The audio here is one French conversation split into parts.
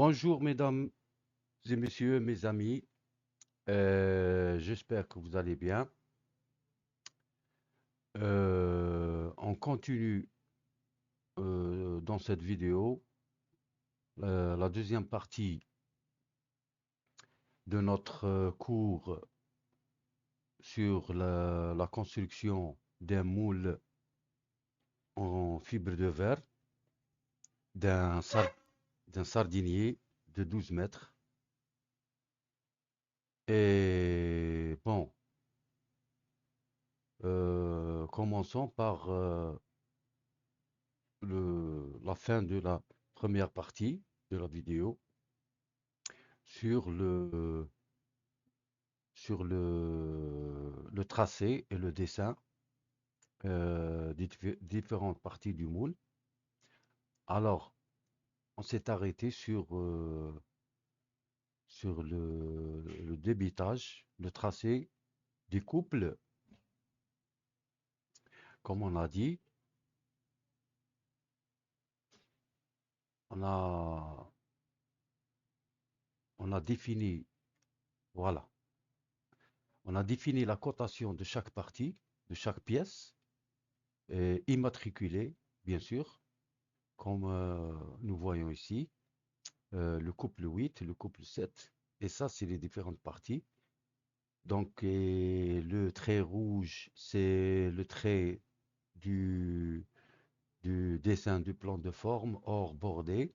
Bonjour mesdames et messieurs, mes amis. J'espère que vous allez bien. On continue dans cette vidéo la deuxième partie de notre cours sur la construction d'un moule en fibre de verre d'un d'un sardinier de 12 mètres. Et bon, commençons par la fin de la première partie de la vidéo sur le tracé et le dessin des différentes parties du moule. Alors, on s'est arrêté sur le débitage, le tracé des couples, comme on a dit. On a, on a défini, voilà, on a défini la cotation de chaque partie, de chaque pièce, et immatriculée, bien sûr, comme nous voyons ici, le couple 8, le couple 7, et ça, c'est les différentes parties. Donc, et le trait rouge, c'est le trait du, du dessin du plan de forme hors bordé,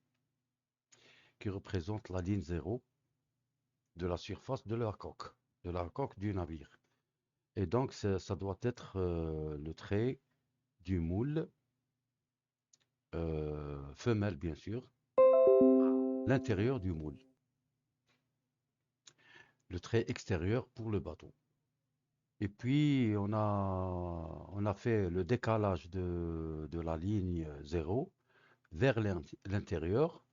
qui représente la ligne 0 de la surface de la coque du navire. Et donc, ça doit être le trait du moule, femelle bien sûr, l'intérieur du moule, le trait extérieur pour le bateau. Et puis, on a fait le décalage de la ligne 0 vers l'intérieur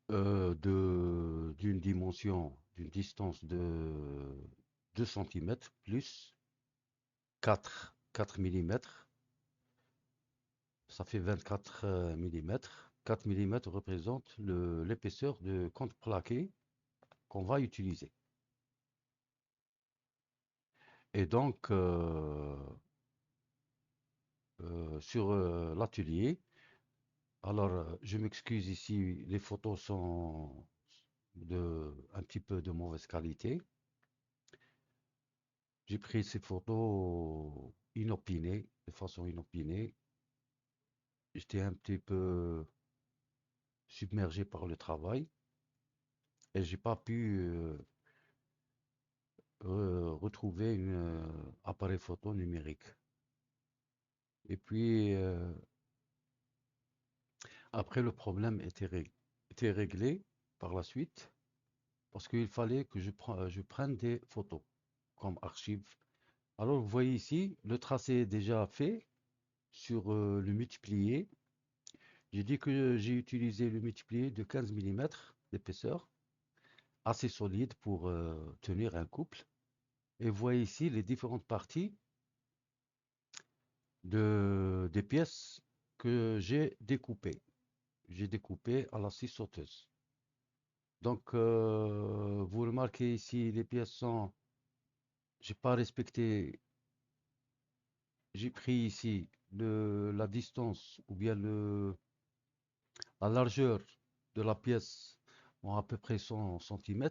d'une dimension, d'une distance de 2 cm plus 4 mm. Ça fait 24 mm. 4 mm représente l'épaisseur de contreplaqué qu'on va utiliser. Et donc, sur l'atelier, alors je m'excuse ici, les photos sont un petit peu de mauvaise qualité. J'ai pris ces photos inopinées, de façon inopinée. J'étais un petit peu submergé par le travail et j'ai pas pu retrouver un appareil photo numérique. Et puis, après, le problème était réglé par la suite parce qu'il fallait que je prenne des photos comme archive. Alors, vous voyez ici, le tracé est déjà fait sur le multiplié. J'ai dit que j'ai utilisé le multiplié de 15 mm d'épaisseur, assez solide pour tenir un couple. Et vous voyez ici les différentes parties des pièces que j'ai découpées. J'ai découpé à la scie sauteuse. Donc, vous remarquez ici, les pièces sont, j'ai pas respecté, j'ai pris ici la distance ou bien la largeur de la pièce en à peu près 100 cm.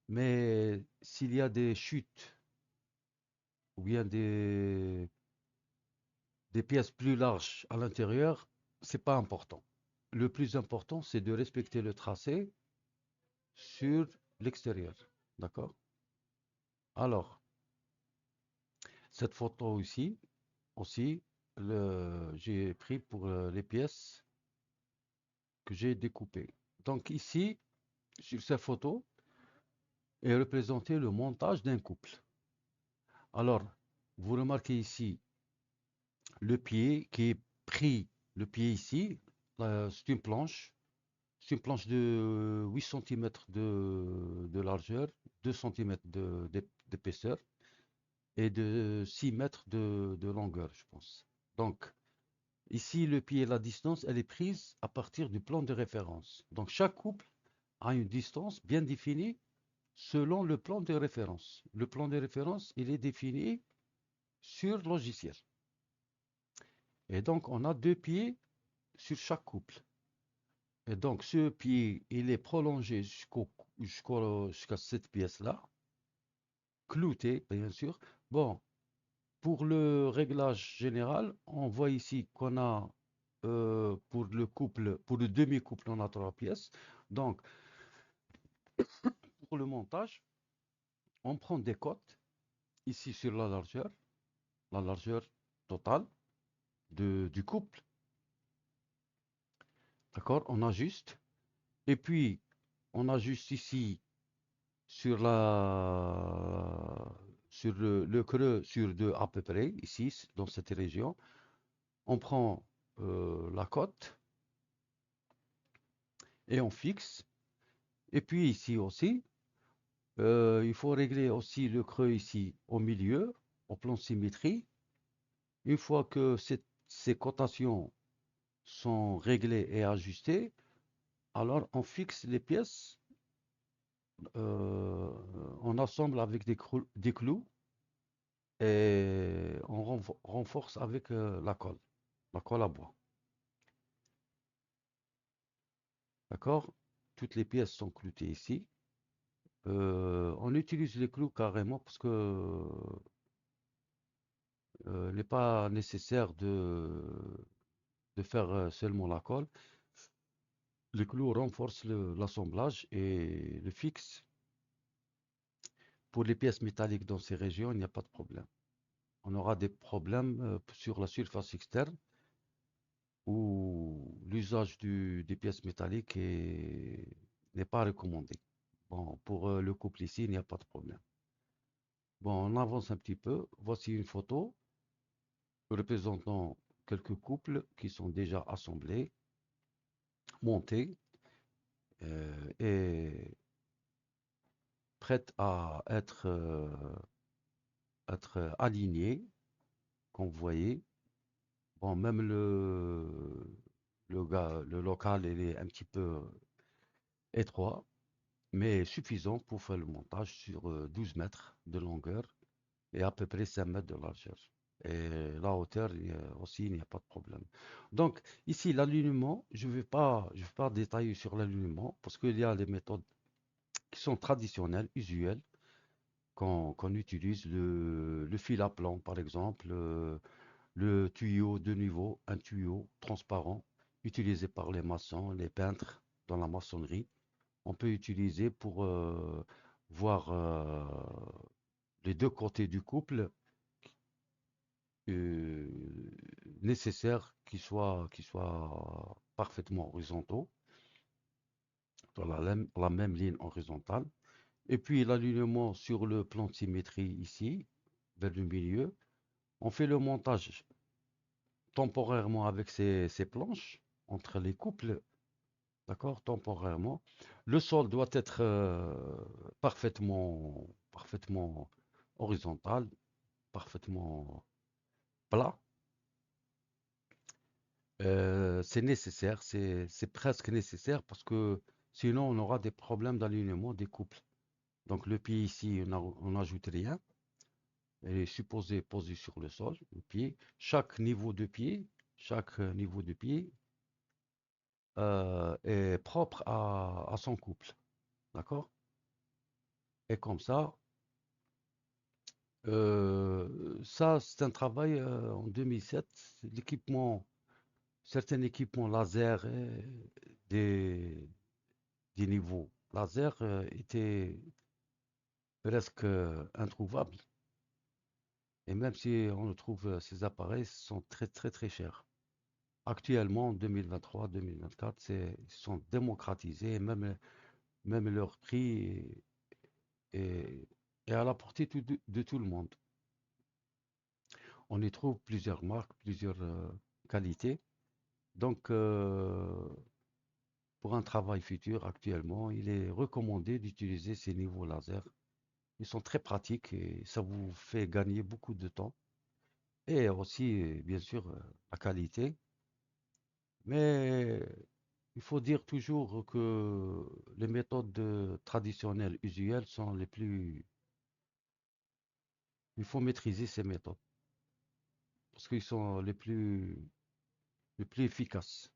Mais s'il y a des chutes ou bien des pièces plus larges à l'intérieur, c'est pas important. Le plus important, c'est de respecter le tracé sur l'extérieur. D'accord? Alors, cette photo ici, aussi, j'ai pris pour les pièces que j'ai découpées. Donc ici, sur cette photo, est représenté le montage d'un couple. Alors, vous remarquez ici le pied qui est pris, le pied ici, c'est une planche. C'est une planche de 8 cm de largeur, 2 cm d'épaisseur et de 6 mètres de longueur, je pense. Donc, Ici, le pied et la distance, elle est prise à partir du plan de référence. Donc, chaque couple a une distance bien définie selon le plan de référence. Le plan de référence, il est défini sur logiciel. Et donc, on a deux pieds sur chaque couple. Et donc, ce pied, il est prolongé jusqu'à cette pièce-là, clouté, bien sûr. Bon, pour le réglage général, on voit ici qu'on a pour le couple, pour le demi-couple, on a trois pièces. Donc, pour le montage, on prend des cotes ici sur la largeur totale du couple. D'accord? On ajuste. Et puis, on ajuste ici sur sur le creux sur deux à peu près, ici, dans cette région. On prend la cote et on fixe. Et puis ici aussi, il faut régler aussi le creux ici au milieu, au plan symétrie. Une fois que ces cotations sont réglées et ajustées, alors on fixe les pièces, euh, on assemble avec des clous et on renforce avec la colle à bois. D'accord? Toutes les pièces sont cloutées ici. On utilise les clous carrément parce que n'est pas nécessaire de faire seulement la colle. Les clous renforcent l'assemblage et le fixe. Pour les pièces métalliques dans ces régions, il n'y a pas de problème. On aura des problèmes sur la surface externe où l'usage des pièces métalliques n'est pas recommandé. Bon, pour le couple ici, il n'y a pas de problème. Bon, on avance un petit peu. Voici une photo représentant quelques couples qui sont déjà assemblés, montés et prêts à être alignés, comme vous voyez. Bon, même le local, il est un petit peu étroit, mais suffisant pour faire le montage sur 12 mètres de longueur et à peu près 5 mètres de largeur. Et la hauteur aussi, il n'y a pas de problème. Donc, ici, l'alignement, je vais pas détailler sur l'alignement parce qu'il y a des méthodes qui sont traditionnelles, usuelles, qu'on utilise. Le fil à plomb, par exemple, le tuyau de niveau, un tuyau transparent utilisé par les maçons, les peintres dans la maçonnerie. On peut utiliser pour voir les deux côtés du couple euh, nécessaires qu'ils soient parfaitement horizontaux, dans la même ligne horizontale. Et puis l'alignement sur le plan de symétrie ici, vers le milieu. On fait le montage temporairement avec ces planches entre les couples, d'accord, temporairement. Le sol doit être parfaitement horizontal, parfaitement plat. C'est nécessaire, c'est presque nécessaire parce que sinon on aura des problèmes d'alignement des couples. Donc le pied ici, on n'ajoute rien. Il est supposé poser sur le sol, le pied. Chaque niveau de pied est propre à son couple. D'accord? Et comme ça c'est un travail en 2007. L'équipement, certains équipements laser et des, des niveaux laser étaient presque introuvables. Et même si on trouve ces appareils, sont très très très chers. Actuellement, en 2023-2024, ils sont démocratisés et même leur prix est, est à la portée de tout le monde. On y trouve plusieurs marques, plusieurs qualités. Donc, pour un travail futur, actuellement, il est recommandé d'utiliser ces niveaux laser. Ils sont très pratiques et ça vous fait gagner beaucoup de temps. Et aussi, bien sûr, la qualité. Mais il faut dire toujours que les méthodes traditionnelles, usuelles, sont les plus... Il faut maîtriser ces méthodes parce qu'ils sont les plus efficaces.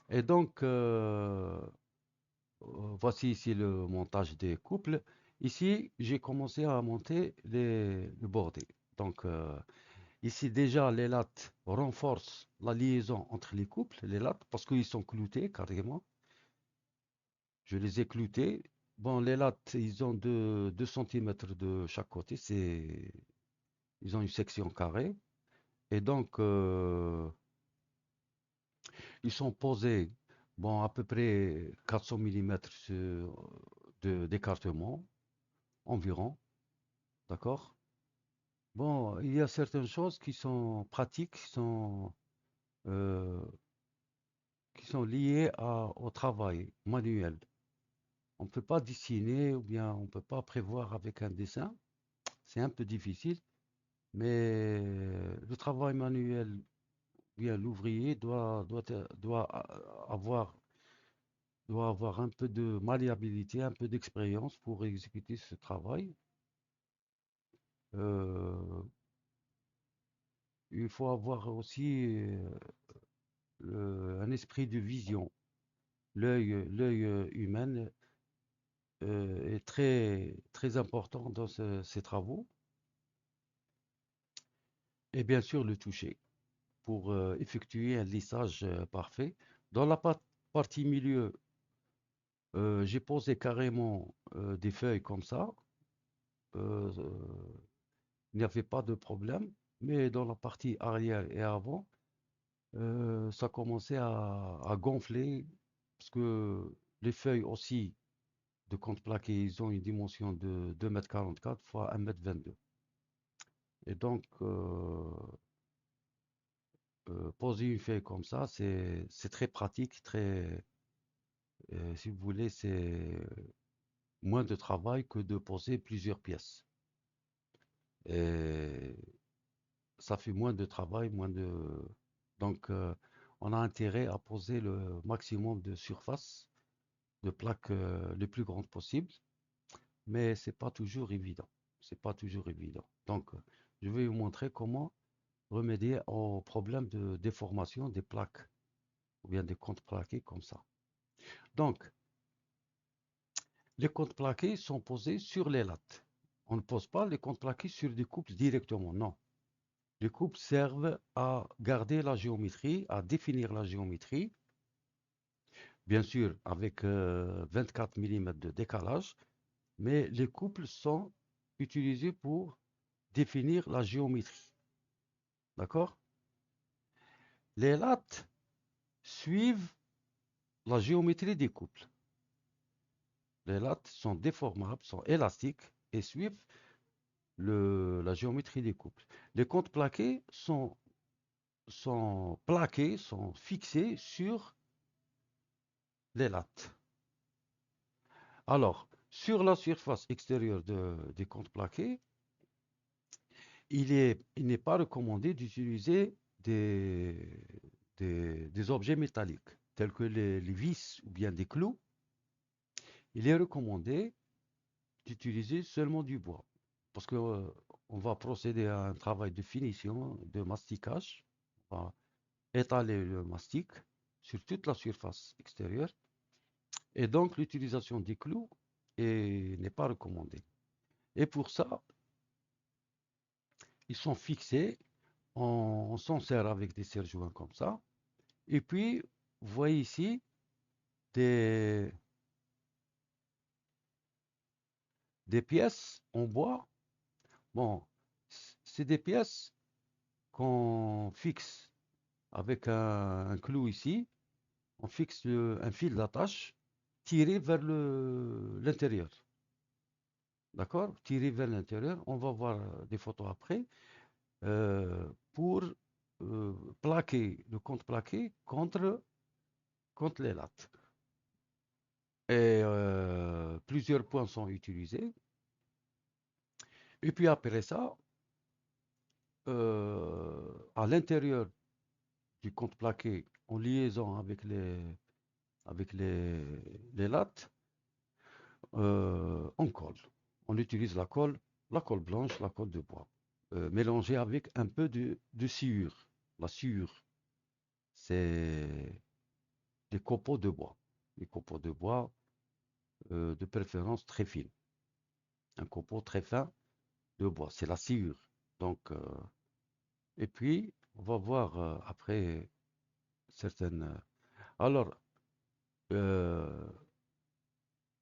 Et donc, voici ici le montage des couples. Ici, j'ai commencé à monter le bordé. Donc, ici déjà, les lattes renforcent la liaison entre les couples, les lattes, parce qu'ils sont cloutés carrément. Je les ai cloutés. Bon, les lattes, ils ont 2 cm de chaque côté. Ils ont une section carrée. Et donc, ils sont posés, bon, à peu près 400 mm d'écartement environ. D'accord? Bon, il y a certaines choses qui sont pratiques, euh, qui sont liées au travail manuel. On ne peut pas dessiner ou bien on ne peut pas prévoir avec un dessin. C'est un peu difficile, mais le travail manuel, ou bien l'ouvrier doit avoir un peu de malléabilité, un peu d'expérience pour exécuter ce travail. Euh, il faut avoir aussi un esprit de vision. L'œil humain est très, très important dans ces travaux. Et bien sûr, le toucher pour effectuer un lissage parfait. Dans la partie milieu, j'ai posé carrément des feuilles comme ça. Euh, il n'y avait pas de problème. Mais dans la partie arrière et avant, ça commençait à gonfler parce que les feuilles aussi de contreplaqué, ils ont une dimension de 2,44 m fois 1,22 m. Et donc, poser une feuille comme ça, c'est très pratique, si vous voulez, c'est moins de travail que de poser plusieurs pièces. Et ça fait moins de travail, moins de... Donc, on a intérêt à poser le maximum de surface, de plaques les plus grandes possibles, mais c'est pas toujours évident. C'est pas toujours évident. Donc, je vais vous montrer comment remédier au problème de déformation des plaques ou bien des contreplaqués comme ça. Donc, les contreplaqués sont posés sur les lattes. On ne pose pas les contreplaqués sur des coupes directement, non. Les coupes servent à garder la géométrie, à définir la géométrie, bien sûr avec 24 mm de décalage, mais les couples sont utilisés pour définir la géométrie. D'accord? Les lattes suivent la géométrie des couples. Les lattes sont déformables, sont élastiques et suivent la géométrie des couples. Les contreplaqués sont plaqués, sont fixés sur les lattes. Alors, sur la surface extérieure des contreplaqués, il n'est pas recommandé d'utiliser des objets métalliques, tels que les vis ou bien des clous. Il est recommandé d'utiliser seulement du bois, parce que on va procéder à un travail de finition, de masticage. On va étaler le mastic sur toute la surface extérieure, et donc l'utilisation des clous n'est pas recommandée. Et pour ça, ils sont fixés, on s'en sert avec des serre-joints comme ça. Et puis, vous voyez ici des, des pièces en bois. Bon, c'est des pièces qu'on fixe avec un clou ici. On fixe un fil d'attache tiré vers l'intérieur. D'accord? Tiré vers l'intérieur. On va voir des photos après. Pour plaquer le contreplaqué contre les lattes. Et plusieurs points sont utilisés. Et puis après ça, à l'intérieur du contreplaqué, en liaison avec les lattes, on colle. On utilise la colle blanche, la colle de bois, mélangée avec un peu de sciure. La sciure, c'est des copeaux de bois. Des copeaux de bois, de préférence très fines. Un copeau très fin de bois, c'est la sciure. Donc, et puis, on va voir après certaines. Alors, euh,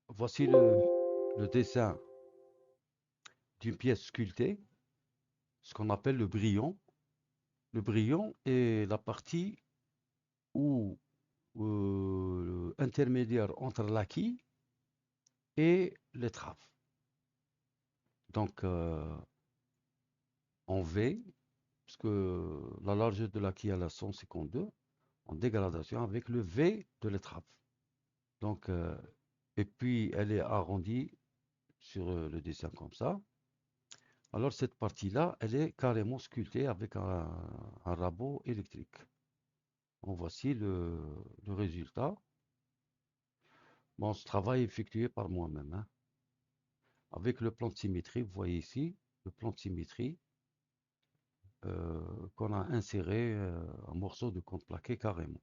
voici le dessin d'une pièce sculptée, ce qu'on appelle le brillon. Le brillon est la partie où, intermédiaire entre l'acquis et l'étrave. Donc, en V, parce que la largeur de l'acquis est à la 152, en dégradation avec le V de l'étrave. Donc, et puis elle est arrondie sur le dessin comme ça. Alors cette partie-là, elle est carrément sculptée avec un rabot électrique. En voici le résultat. Bon, ce travail est effectué par moi-même, hein. Avec le plan de symétrie, vous voyez ici, le plan de symétrie qu'on a inséré un morceau de contreplaqué carrément.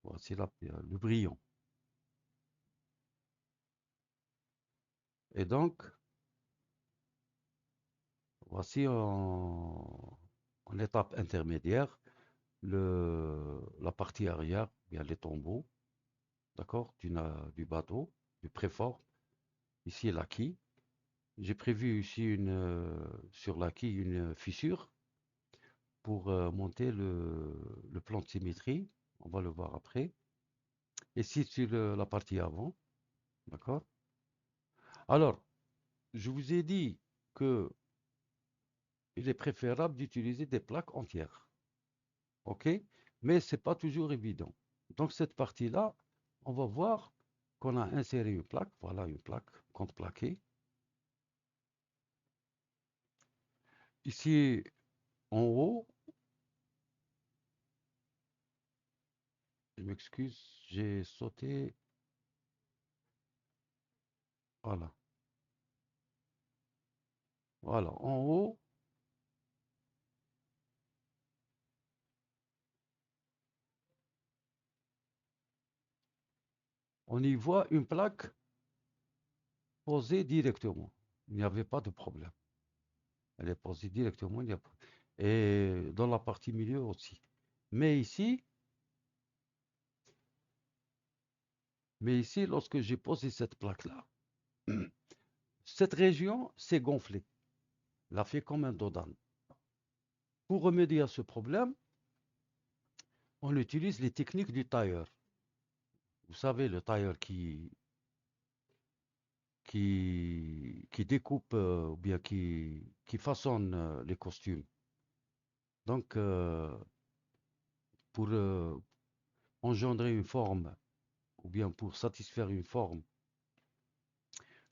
Voici le brillant. Et donc, voici en étape intermédiaire la partie arrière, bien les tombeaux, d'accord, du bateau, du préfort. Ici l'acquis. J'ai prévu ici sur l'acquis une fissure pour monter le plan de symétrie. On va le voir après. Ici sur la partie avant, d'accord. Alors, je vous ai dit que il est préférable d'utiliser des plaques entières, ok? Mais c'est pas toujours évident. Donc cette partie-là, on va voir qu'on a inséré une plaque. Voilà une plaque contreplaquée. Ici en haut, je m'excuse, j'ai sauté. Voilà. Voilà. En haut, on y voit une plaque posée directement. Il n'y avait pas de problème. Elle est posée directement. Et dans la partie milieu aussi. Mais ici, lorsque j'ai posé cette plaque-là, cette région s'est gonflée. Elle a fait comme un dodan. Pour remédier à ce problème, on utilise les techniques du tailleur. Vous savez, le tailleur qui découpe ou bien qui façonne les costumes. Donc, pour engendrer une forme ou bien pour satisfaire une forme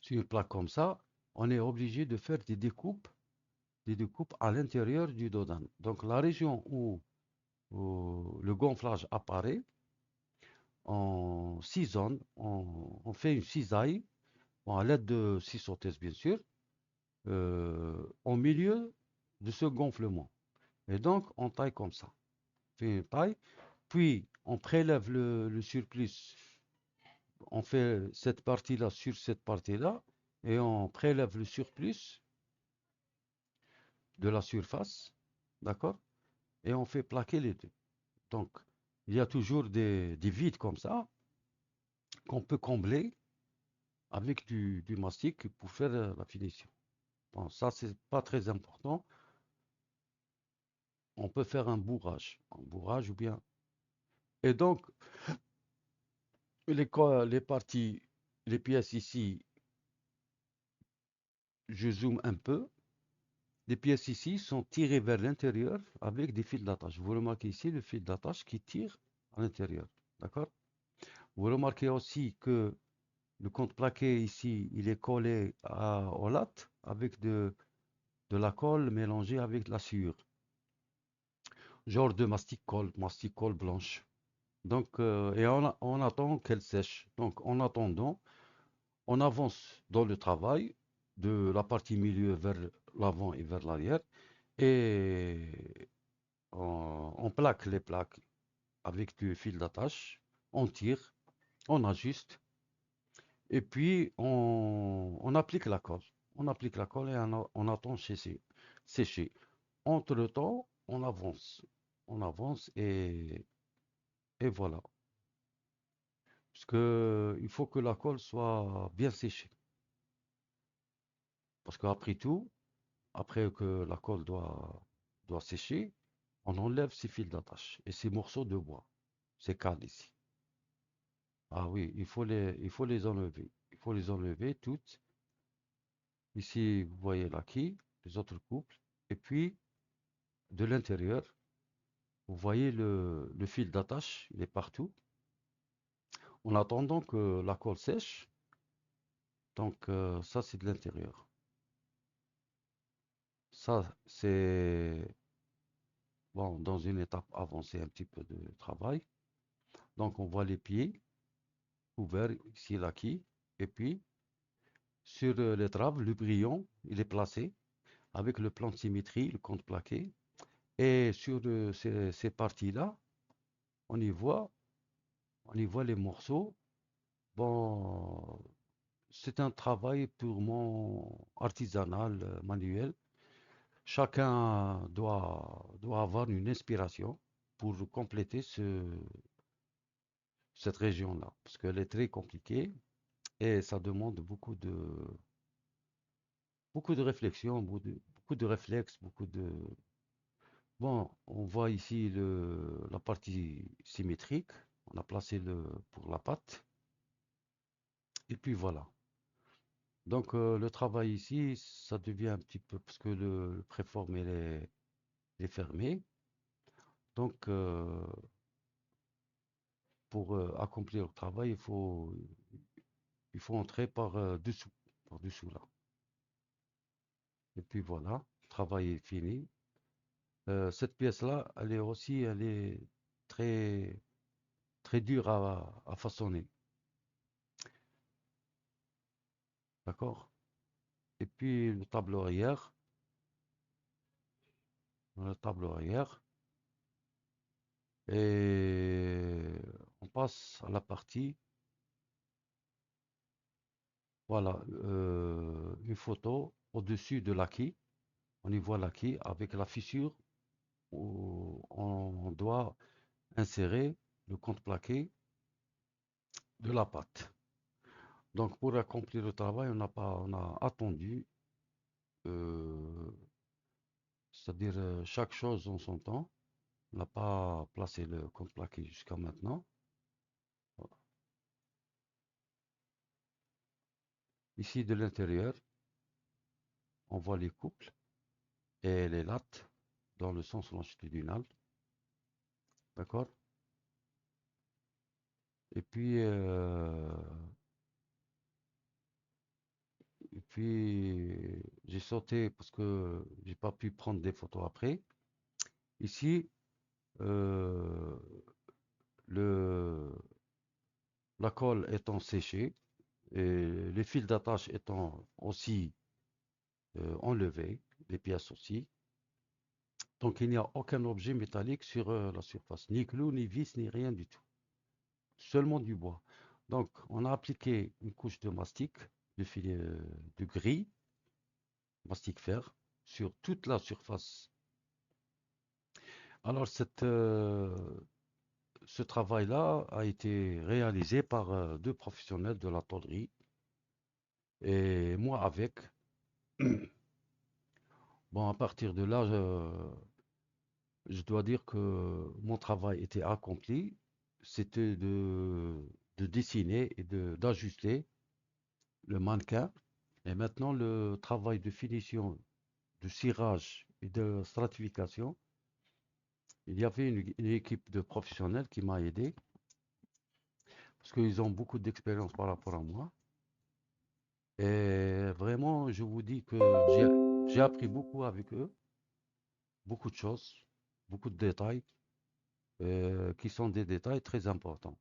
sur une plaque comme ça, on est obligé de faire des découpes à l'intérieur du dodan. Donc, la région où le gonflage apparaît, on cisaille, on fait une cisaille, bon, à l'aide de scie sauteuse bien sûr, au milieu de ce gonflement. Et donc, on taille comme ça. On fait une taille, puis on prélève le surplus. On fait cette partie-là sur cette partie-là, et on prélève le surplus de la surface, d'accord? Et on fait plaquer les deux. Donc, il y a toujours des vides comme ça qu'on peut combler avec du mastic pour faire la finition. Bon, ça, c'est pas très important. On peut faire un bourrage ou bien. Et donc, les parties, les pièces ici, je zoome un peu. Les pièces ici sont tirées vers l'intérieur avec des fils d'attache. Vous remarquez ici le fil d'attache qui tire à l'intérieur. D'accord? Vous remarquez aussi que le contreplaqué ici, il est collé aux lattes avec de la colle mélangée avec de la sciure. genre de mastic colle blanche. Donc, et on attend qu'elle sèche. Donc, en attendant, on avance dans le travail de la partie milieu vers l'avant et vers l'arrière et on plaque les plaques avec du fil d'attache, on tire, on ajuste et puis on applique la colle. On applique la colle et on attend sécher. Entre-temps, on avance et voilà. Parce que il faut que la colle soit bien séchée. Parce qu'après tout, après que la colle doit sécher, on enlève ces fils d'attache et ces morceaux de bois, ces cales ici. Ah oui, il faut les enlever. Il faut les enlever toutes. Ici, vous voyez la quille, les autres couples. Et puis, de l'intérieur, vous voyez le fil d'attache, il est partout. En attendant que la colle sèche, donc ça c'est de l'intérieur. Ça c'est bon, dans une étape avancée un petit peu de travail. Donc on voit les pieds ouverts, ici la quille. Et puis sur l'étrave, le brillon, il est placé avec le plan de symétrie, le contreplaqué. Et sur ces parties-là, on y voit, on y voit les morceaux. Bon, c'est un travail purement artisanal, manuel. Chacun doit avoir une inspiration pour compléter cette région-là, parce qu'elle est très compliquée et ça demande beaucoup de réflexion, beaucoup de réflexes, beaucoup de... Bon, on voit ici la partie symétrique, on a placé pour la pâte, et puis voilà. Donc le travail ici, ça devient un petit peu, parce que le préforme il est fermé, donc pour accomplir le travail, il faut entrer par dessous là. Et puis voilà, le travail est fini. Cette pièce-là, elle est très, très dure à façonner. D'accord? Et puis le tableau arrière, et on passe à la partie, voilà, une photo au-dessus de l'acquis. On y voit l'acquis avec la fissure où on doit insérer le contreplaqué de la pâte. Donc pour accomplir le travail, on a attendu, euh, c'est-à-dire chaque chose en son temps. On n'a pas placé le contreplaqué jusqu'à maintenant. Ici de l'intérieur, on voit les couples et les lattes dans le sens longitudinal. D'accord? Et puis, j'ai sauté parce que j'ai pas pu prendre des photos après. Ici, euh, le, la colle étant séchée et les fils d'attache étant aussi enlevés, les pièces aussi. Donc il n'y a aucun objet métallique sur la surface, ni clou, ni vis, ni rien du tout. Seulement du bois. Donc on a appliqué une couche de mastic, de filet de gris, mastic fer, sur toute la surface. Alors ce travail-là a été réalisé par deux professionnels de la tôlerie et moi avec. Bon, à partir de là, je dois dire que mon travail était accompli. C'était de dessiner et d'ajuster le mannequin. Et maintenant, le travail de finition, de cirage et de stratification, il y avait une équipe de professionnels qui m'a aidé parce qu'ils ont beaucoup d'expérience par rapport à moi. Et vraiment, je vous dis que j'ai appris beaucoup avec eux, beaucoup de choses. beaucoup de détails, qui sont des détails très importants.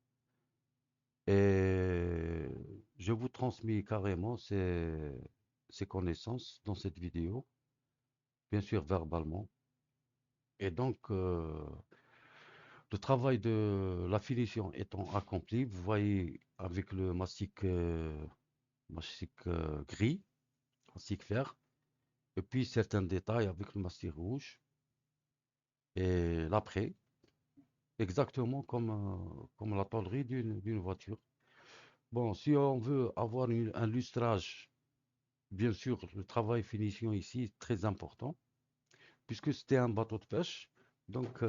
Et je vous transmets carrément ces connaissances dans cette vidéo, bien sûr verbalement. Et donc, le travail de la finition étant accompli, vous voyez avec le mastic gris, mastic vert, et puis certains détails avec le mastic rouge, et l'après, exactement comme la tôlerie d'une voiture. Bon, si on veut avoir un lustrage, bien sûr, le travail finition ici est très important, puisque c'était un bateau de pêche, donc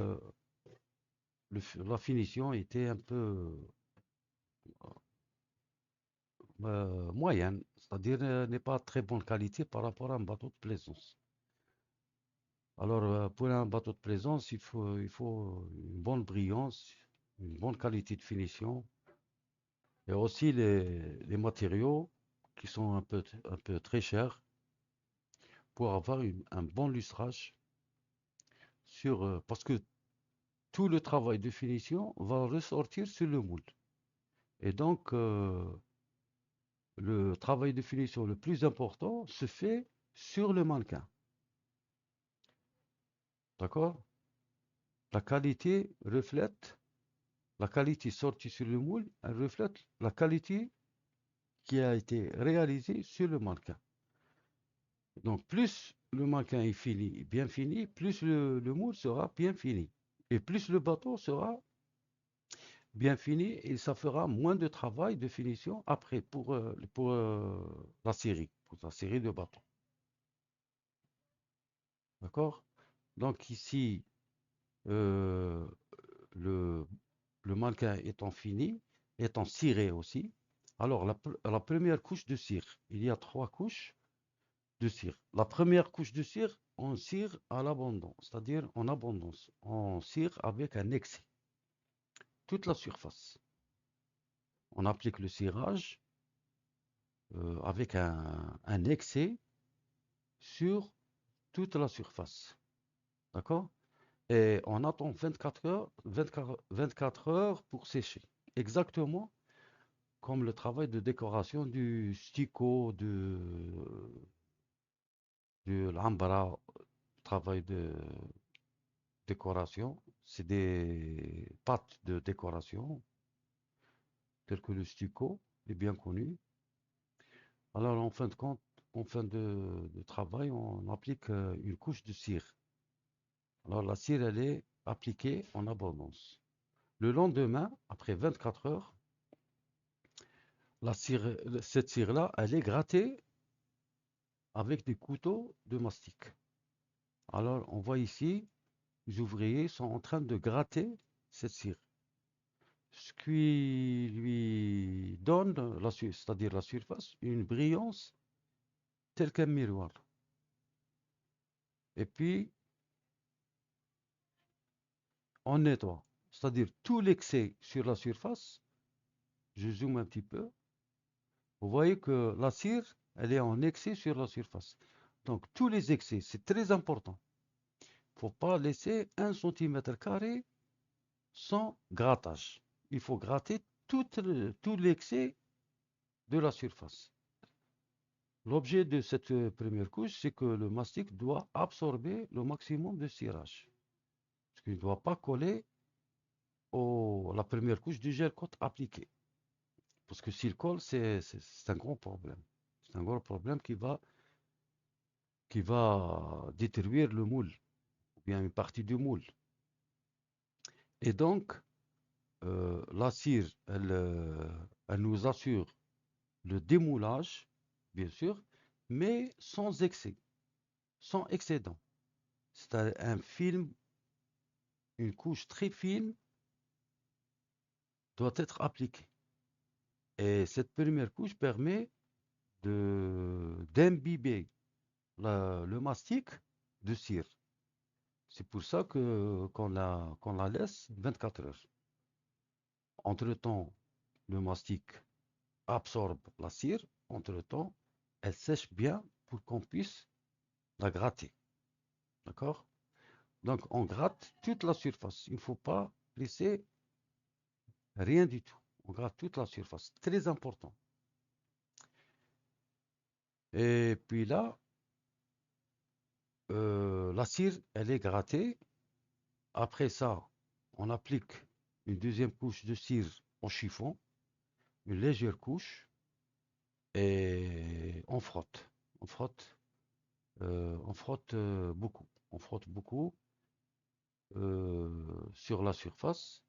la finition était un peu moyenne, c'est-à-dire n'est pas très bonne qualité par rapport à un bateau de plaisance. Alors, pour un bateau de plaisance, il faut une bonne brillance, une bonne qualité de finition, et aussi les matériaux qui sont un peu très chers pour avoir un bon lustrage parce que tout le travail de finition va ressortir sur le moule. Et donc, le travail de finition le plus important se fait sur le mannequin. D'accord? La qualité reflète, la qualité sortie sur le moule, elle reflète la qualité qui a été réalisée sur le mannequin. Donc, plus le mannequin est fini, bien fini, plus le moule sera bien fini. Et plus le bateau sera bien fini et ça fera moins de travail de finition après pour pour la série de bateaux. D'accord? Donc ici, euh, le, le mannequin étant fini, étant ciré aussi. Alors la première couche de cire, il y a 3 couches de cire. La première couche de cire, on cire à l'abondance, c'est-à-dire en abondance. On cire avec un excès, toute la surface. On applique le cirage avec un excès sur toute la surface. D'accord? Et on attend 24 heures, 24 heures pour sécher. Exactement comme le travail de décoration du sticko, de l'ambra, travail de décoration. C'est des pâtes de décoration, telles que le sticko, est bien connu. Alors, en fin de compte, en fin de travail, on applique une couche de cire. Alors, la cire, elle est appliquée en abondance. Le lendemain, après 24 heures, cette cire-là, elle est grattée avec des couteaux de mastic. Alors, on voit ici, les ouvriers sont en train de gratter cette cire. Ce qui lui donne, c'est-à-dire la surface, une brillance telle qu'un miroir. Et puis, on nettoie. C'est-à-dire tout l'excès sur la surface, je zoome un petit peu, vous voyez que la cire, elle est en excès sur la surface. Donc, tous les excès, c'est très important. Il ne faut pas laisser 1 cm² sans grattage. Il faut gratter tout l'excès de la surface. L'objet de cette première couche, c'est que le mastic doit absorber le maximum de cirage. Parce qu'il ne doit pas coller à la première couche du gel coat appliqué. Parce que s'il colle, c'est un gros problème. C'est un gros problème qui va détruire le moule, ou bien une partie du moule. Et donc, la cire, elle nous assure le démoulage, bien sûr, mais sans excès, sans excédent. C'est un film, une couche très fine doit être appliquée. Et cette première couche permet d'imbiber le mastic de cire. C'est pour ça qu'on la laisse 24 heures. Entre-temps, le mastic absorbe la cire. Entre-temps, elle sèche bien pour qu'on puisse la gratter. D'accord? Donc, on gratte toute la surface. Il ne faut pas laisser rien du tout. On gratte toute la surface. Très important. Et puis là, la cire, elle est grattée. Après ça, on applique une deuxième couche de cire au chiffon, une légère couche, et on frotte. On frotte, on frotte beaucoup. On frotte beaucoup sur la surface.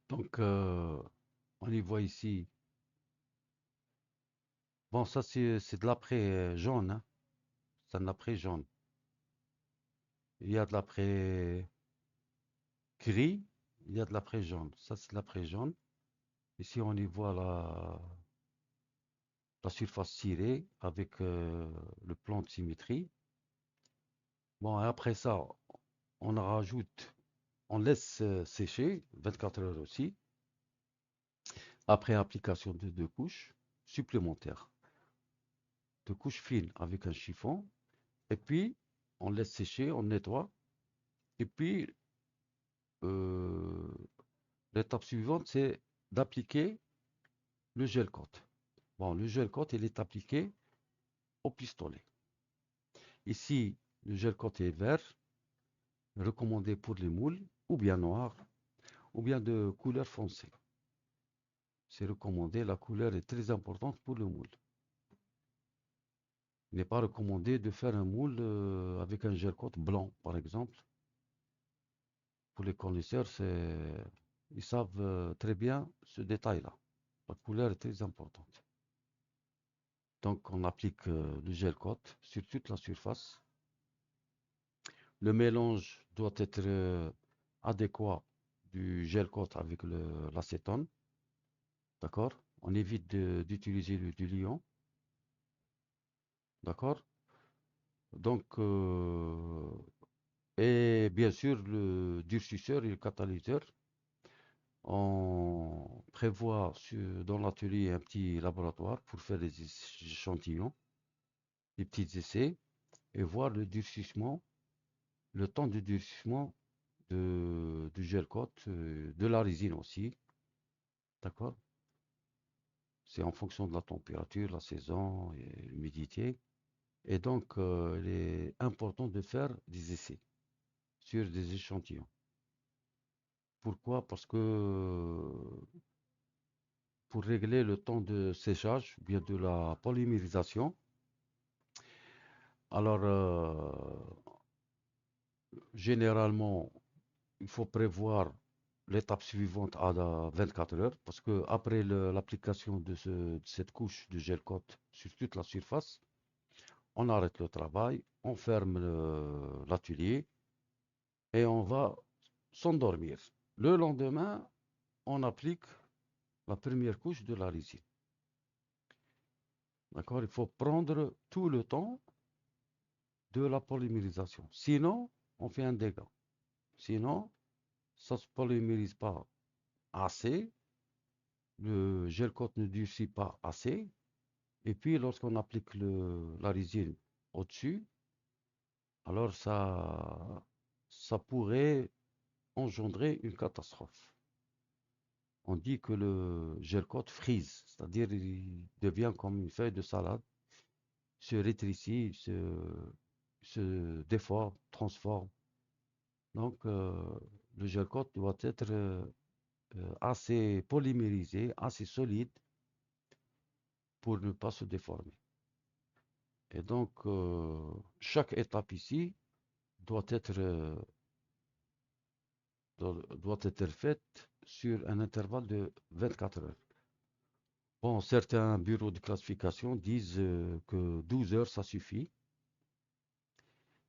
Donc, on y voit ici. Bon, ça c'est de l'après jaune, hein. C'est de l'après jaune. Il y a de l'après gris, il y a de l'après jaune. Ça c'est de l'après jaune. Ici, on y voit la surface cirée avec le plan de symétrie. Bon, et après ça, on rajoute, on laisse sécher 24 heures aussi, après application de deux couches supplémentaires. Deux couches fines avec un chiffon, et puis on laisse sécher, on nettoie, et puis euh, l'étape suivante, c'est d'appliquer le gel coat. Bon, le gel coat, il est appliqué au pistolet. Ici, le gel coat est vert, recommandé pour les moules, ou bien noir, ou bien de couleur foncée. C'est recommandé, la couleur est très importante pour le moule. Il n'est pas recommandé de faire un moule avec un gel coat blanc, par exemple. Pour les connaisseurs, ils savent très bien ce détail-là. La couleur est très importante. Donc, on applique le gel coat sur toute la surface. Le mélange doit être adéquat du gel coat avec l'acétone. D'accord? On évite d'utiliser le diluant. D'accord? Donc, et bien sûr, le durcisseur et le catalyseur. On prévoit dans l'atelier un petit laboratoire pour faire des échantillons, des petits essais, et voir le durcissement, le temps de durcissement du gel coat, de la résine aussi. D'accord? C'est en fonction de la température, la saison et l'humidité. Et donc, il est important de faire des essais sur des échantillons. Pourquoi? Parce que pour régler le temps de séchage, ou bien de la polymérisation, alors généralement, il faut prévoir l'étape suivante à 24 heures, parce que après l'application de cette couche de gel coat sur toute la surface, on arrête le travail, on ferme l'atelier et on va s'endormir. Le lendemain, on applique la première couche de la résine. D'accord? Il faut prendre tout le temps de la polymérisation. Sinon, on fait un dégât. Sinon, ça ne se polymérise pas assez, le gel coat ne durcit pas assez, et puis lorsqu'on applique la résine au-dessus, alors ça pourrait engendrer une catastrophe. On dit que le gel coat frise, c'est-à-dire il devient comme une feuille de salade, se rétrécit, se déforme, transforme. Donc, le gel coat doit être assez polymérisé, assez solide pour ne pas se déformer. Et donc, chaque étape ici doit être, doit être faite sur un intervalle de 24 heures. Bon, certains bureaux de classification disent que 12 heures, ça suffit.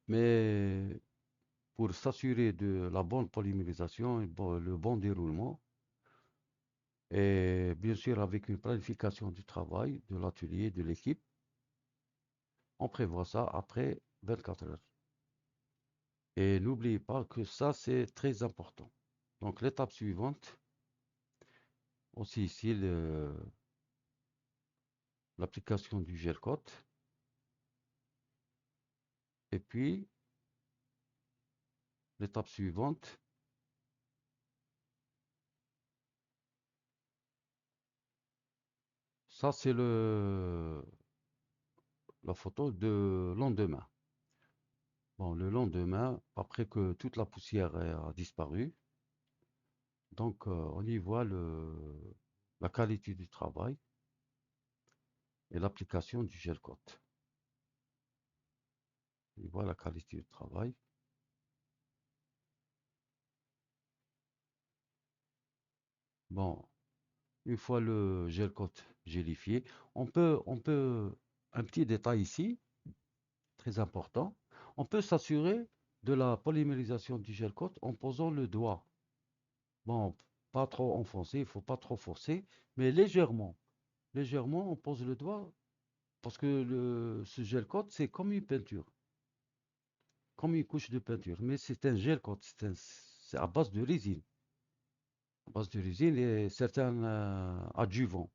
Mais pour s'assurer de la bonne polymérisation et le bon déroulement, et bien sûr avec une planification du travail, de l'atelier, de l'équipe, on prévoit ça après 24 heures. Et n'oubliez pas que ça, c'est très important. Donc l'étape suivante, aussi ici, l'application du gel coat. Et puis, L'étape suivante, ça c'est la photo de lendemain. Bon, le lendemain, après que toute la poussière a disparu, donc on y voit la qualité du travail et l'application du gel coat. On y voit la qualité du travail. Bon, une fois le gel coat gélifié, un petit détail ici, très important, on peut s'assurer de la polymérisation du gel coat en posant le doigt. Bon, pas trop enfoncé, il faut pas trop forcer, mais légèrement. Légèrement, on pose le doigt parce que ce gel coat, c'est comme une peinture, comme une couche de peinture, mais c'est un gel coat, c'est à base de résine. À base de résine et certains adjuvants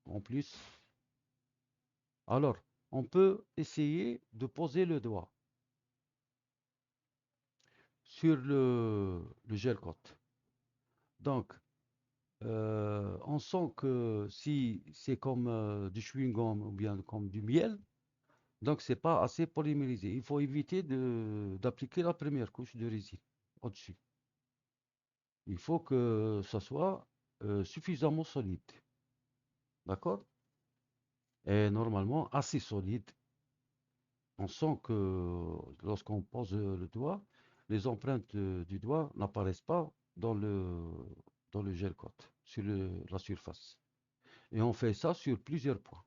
en plus. Alors, on peut essayer de poser le doigt sur le gel coat. Donc, on sent que si c'est comme du chewing-gum ou bien comme du miel, donc c'est pas assez polymérisé. Il faut éviter d'appliquer la première couche de résine au-dessus. Il faut que ça soit suffisamment solide. D'accord? Et normalement assez solide. On sent que lorsqu'on pose le doigt, les empreintes du doigt n'apparaissent pas dans le gel coat, sur la surface. Et on fait ça sur plusieurs points,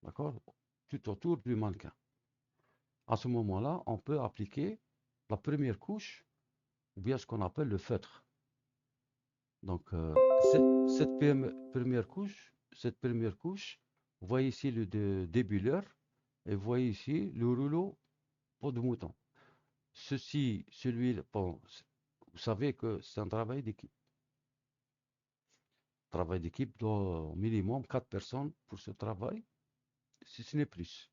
d'accord? Tout autour du mannequin. À ce moment-là, on peut appliquer la première couche, ou bien ce qu'on appelle le feutre. Donc, cette première couche, vous voyez ici le débuleur, et vous voyez ici le rouleau peau de mouton. Celui-là, bon, vous savez que c'est un travail d'équipe. Travail d'équipe doit au minimum 4 personnes pour ce travail, si ce n'est plus.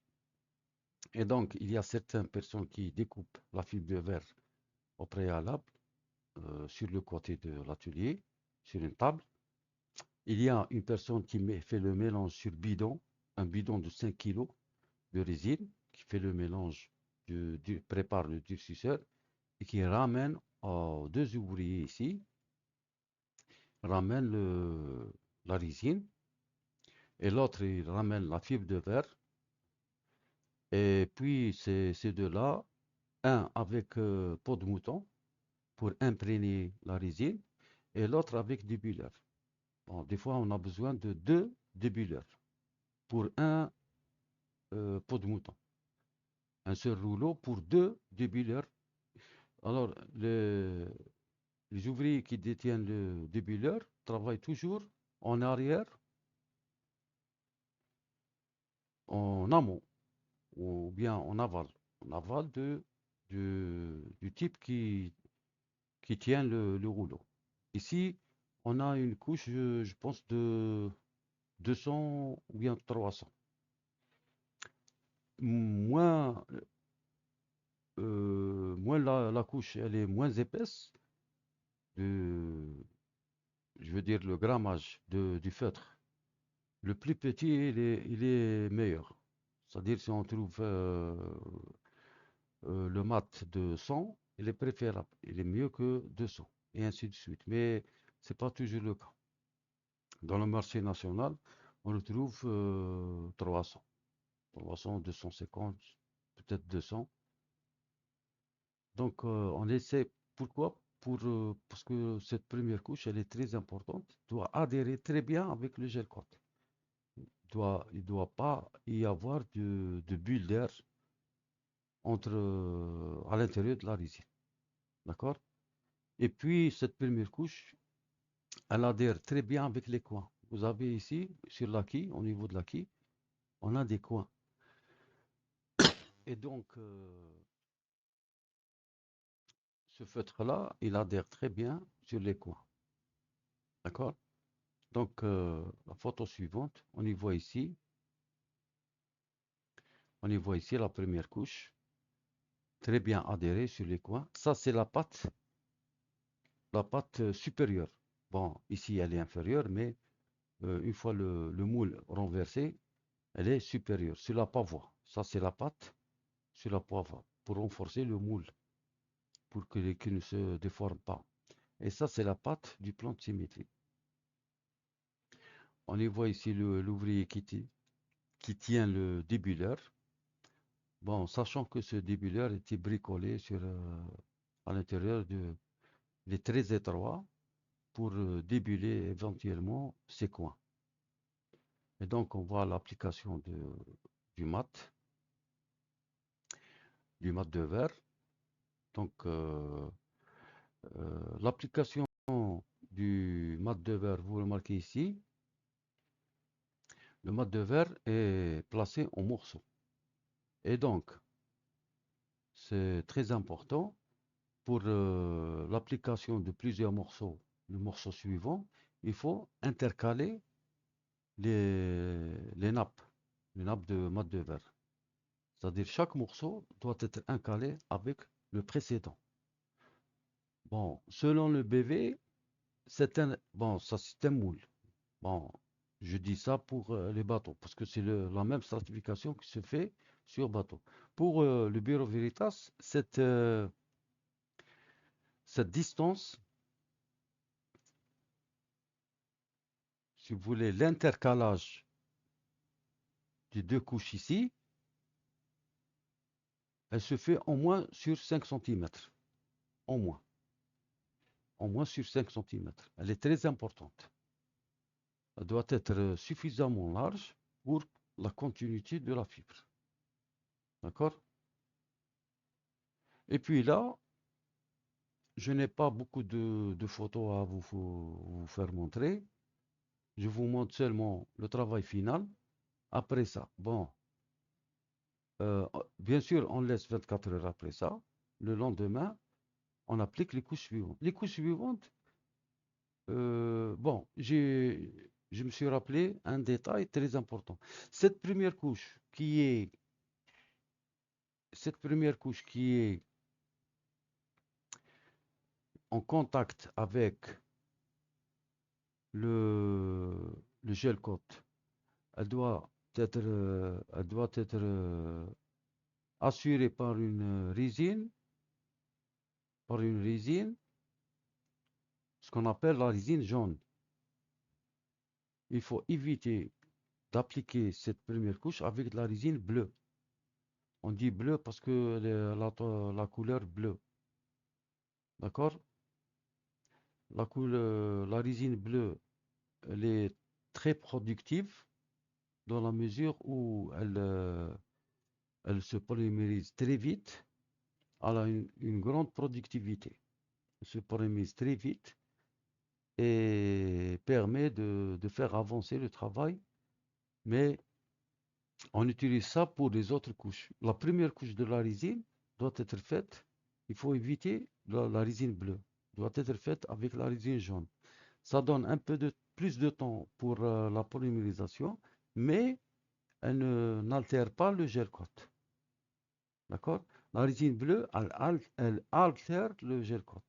Et donc, il y a certaines personnes qui découpent la fibre de verre au préalable sur le côté de l'atelier, sur une table. Il y a une personne qui fait le mélange sur bidon, un bidon de 5 kg de résine, qui fait le mélange, prépare le durcisseur et qui ramène aux deux ouvriers ici, ramène la résine et l'autre il ramène la fibre de verre. Et puis ces deux-là, un avec peau de mouton pour imprégner la résine et l'autre avec des bulleurs. Bon, des fois, on a besoin de deux débuleurs pour un peau de mouton. Un seul rouleau pour deux débuleurs. Alors, les ouvriers qui détiennent le débuleur travaillent toujours en arrière, en amont, ou bien en aval. En aval du type qui tient le rouleau. Ici, on a une couche, je pense, de 200 ou bien 300. Moins, moins la couche elle est moins épaisse, de, je veux dire le grammage du feutre. Le plus petit, il est meilleur. C'est-à-dire si on trouve le mat de 100, il est préférable. Il est mieux que 200, et ainsi de suite. Mais ce n'est pas toujours le cas. Dans le marché national, on le trouve 300, 300, 250, peut-être 200. Donc, on essaie. Pourquoi? Parce que cette première couche, elle est très importante, doit adhérer très bien avec le gel coat. Il doit pas y avoir de bulles d'air à l'intérieur de la résine. D'accord? Et puis, cette première couche, elle adhère très bien avec les coins. Vous avez ici, sur l'acquis, au niveau de l'acquis, on a des coins. Et donc, ce feutre-là, il adhère très bien sur les coins. D'accord? Donc, la photo suivante, on y voit ici la première couche. très bien adhéré sur les coins. Ça, c'est la pâte supérieure. Bon, ici, elle est inférieure, mais une fois le moule renversé, elle est supérieure. Sur la pavoie. Ça, c'est la pâte sur la pavoie pour renforcer le moule, pour qu'il ne se déforme pas. Et ça, c'est la pâte du plan de symétrie. On y voit ici l'ouvrier qui tient le débuleur. Bon, sachant que ce débuleur était bricolé à l'intérieur il est très étroit pour débuler éventuellement ses coins. Et donc, on voit l'application du mat, de verre. Donc, l'application du mat de verre, vous remarquez ici, le mat de verre est placé en morceaux. Et donc, c'est très important pour l'application de plusieurs morceaux, le morceau suivant, il faut intercaler les nappes de mat de verre. C'est-à-dire chaque morceau doit être incalé avec le précédent. Bon, selon le BV, bon, ça c'est un moule. Bon, je dis ça pour les bateaux, parce que c'est la même stratification qui se fait sur bateau. Pour le Bureau Veritas, cette distance, si vous voulez, l'intercalage des deux couches ici, elle se fait au moins sur 5 centimètres. Au moins. Au moins sur 5 centimètres. Elle est très importante. Elle doit être suffisamment large pour la continuité de la fibre. D'accord? Et puis là, je n'ai pas beaucoup de photos à vous faire montrer. Je vous montre seulement le travail final. Après ça, bon, bien sûr, on laisse 24 heures après ça. Le lendemain, on applique les couches suivantes. Les couches suivantes, bon, je me suis rappelé un détail très important. Cette première couche qui est en contact avec le, le gel coat, elle doit être assurée par une résine, ce qu'on appelle la résine jaune. Il faut éviter d'appliquer cette première couche avec de la résine bleue. On dit bleu parce que la couleur bleue. D'accord? La résine bleue, elle est très productive dans la mesure où elle se polymérise très vite. Elle a une grande productivité. Elle se polymérise très vite et permet de faire avancer le travail. Mais on utilise ça pour les autres couches. La première couche de la résine doit être faite, il faut éviter la résine bleue, doit être faite avec la résine jaune. Ça donne un peu plus de temps pour la polymérisation, mais elle n'altère pas le gel coat. D'accord? La résine bleue, elle altère le gel coat.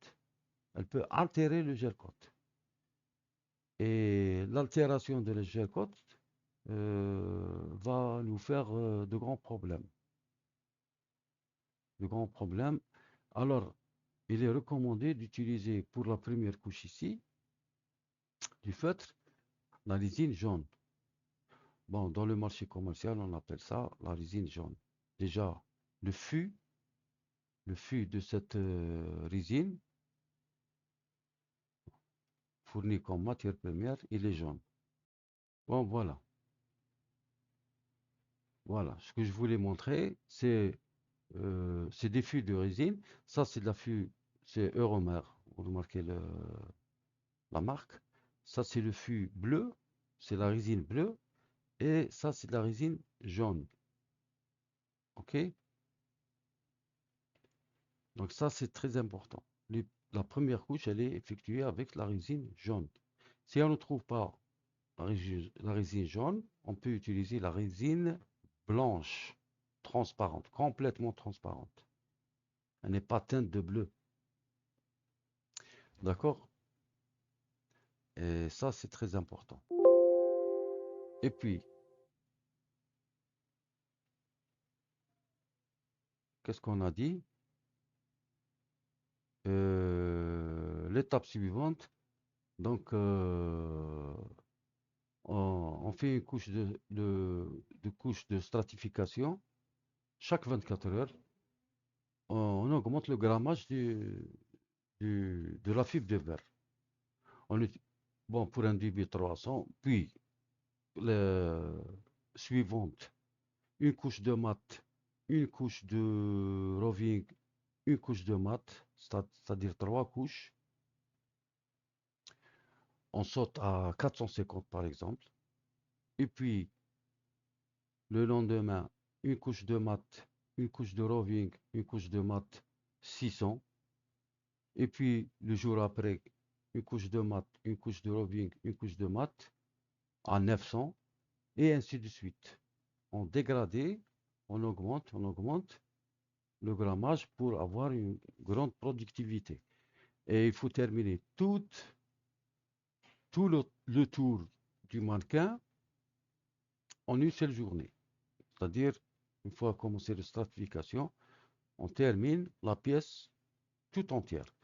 Elle peut altérer le gel coat. Et l'altération de le gel coat va nous faire de grands problèmes. De grands problèmes. Alors, il est recommandé d'utiliser pour la première couche ici du feutre la résine jaune. Bon, dans le marché commercial, on appelle ça la résine jaune. Déjà, le fût de cette résine fourni comme matière première, il est jaune. Bon, voilà. Voilà. Ce que je voulais montrer, c'est des fûts de résine. Ça, c'est de la fût, c'est Euromer. Vous remarquez la marque. Ça, c'est le fût bleu. C'est la résine bleue. Et ça, c'est de la résine jaune. OK? Donc ça, c'est très important. La première couche, elle est effectuée avec la résine jaune. Si on ne trouve pas la résine jaune, on peut utiliser la résine blanche, transparente, complètement transparente. Elle n'est pas teinte de bleu. D'accord? Et ça, c'est très important. Et puis, qu'est-ce qu'on a dit? L'étape suivante, donc, on fait une couche de couche de stratification. Chaque 24 heures, on augmente le grammage de la fibre de verre. On est, bon, pour un débit 300, puis le suivante, une couche de mat, une couche de roving, une couche de mat, c'est-à-dire trois couches. On saute à 450 par exemple. Et puis le lendemain, une couche de mat, une couche de roving, une couche de mat, 600. Et puis le jour après, une couche de mat, une couche de roving, une couche de mat à 900. Et ainsi de suite. En dégradé, on augmente le grammage pour avoir une grande productivité. Et il faut terminer tout le tour du mannequin en une seule journée. C'est-à-dire, une fois commencé la stratification, on termine la pièce tout entière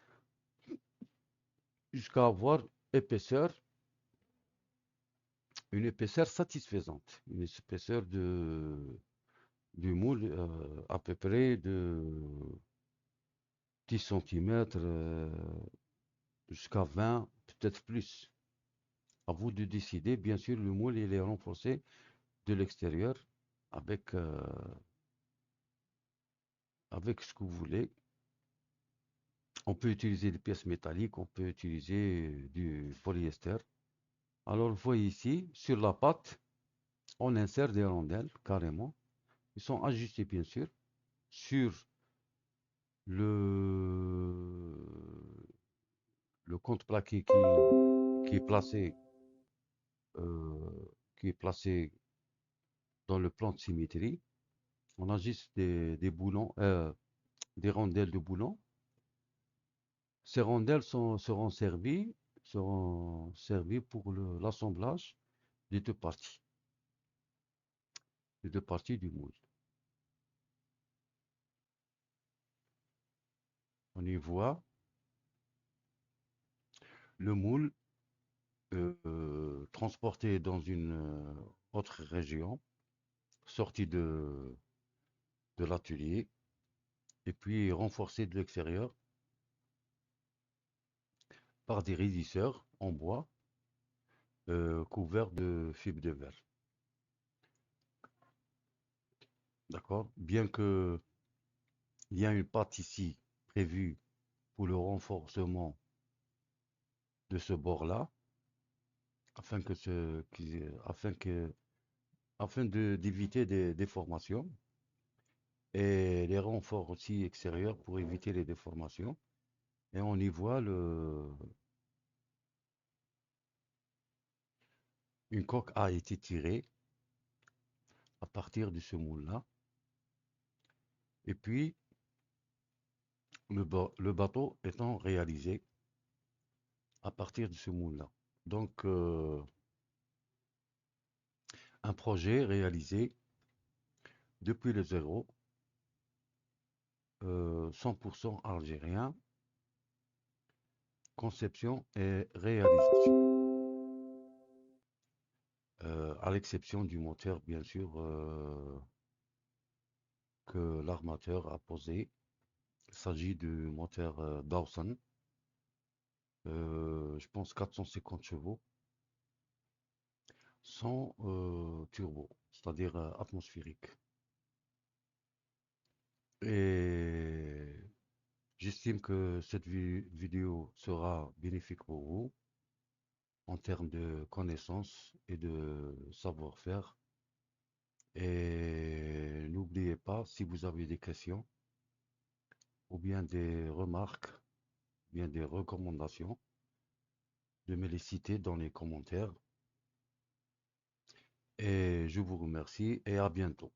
jusqu'à avoir épaisseur, une épaisseur satisfaisante, une épaisseur du moule à peu près de 10 centimètres jusqu'à 20, peut-être plus. À vous de décider. Bien sûr, le moule il est renforcé de l'extérieur avec, avec ce que vous voulez. On peut utiliser des pièces métalliques, on peut utiliser du polyester. Alors, vous voyez ici, sur la pâte, on insère des rondelles carrément. Ils sont ajustés, bien sûr, sur le, le contreplaqué qui est placé, qui est placé dans le plan de symétrie. On ajuste des boulons, des rondelles de boulons. Ces rondelles seront servies pour l'assemblage des deux parties du moule. On y voit le moule transporté dans une autre région, sorti de l'atelier, et puis renforcé de l'extérieur par des raidisseurs en bois couverts de fibres de verre. D'accord? Bien que il y a une pâte ici prévue pour le renforcement de ce bord-là, afin que afin d'éviter des déformations et les renforts aussi extérieurs pour éviter les déformations. Et on y voit une coque a été tirée à partir de ce moule-là. Et puis, le bateau étant réalisé à partir de ce moule-là. Donc, un projet réalisé depuis le zéro, 100% algérien, conception et réalisation. À l'exception du moteur, bien sûr, que l'armateur a posé. Il s'agit du moteur Dawson, je pense 450 chevaux, sans turbo, c'est-à-dire atmosphérique. Et j'estime que cette vidéo sera bénéfique pour vous en termes de connaissances et de savoir-faire. Et n'oubliez pas, si vous avez des questions ou bien des remarques, bien des recommandations, de me les citer dans les commentaires. Et je vous remercie et à bientôt.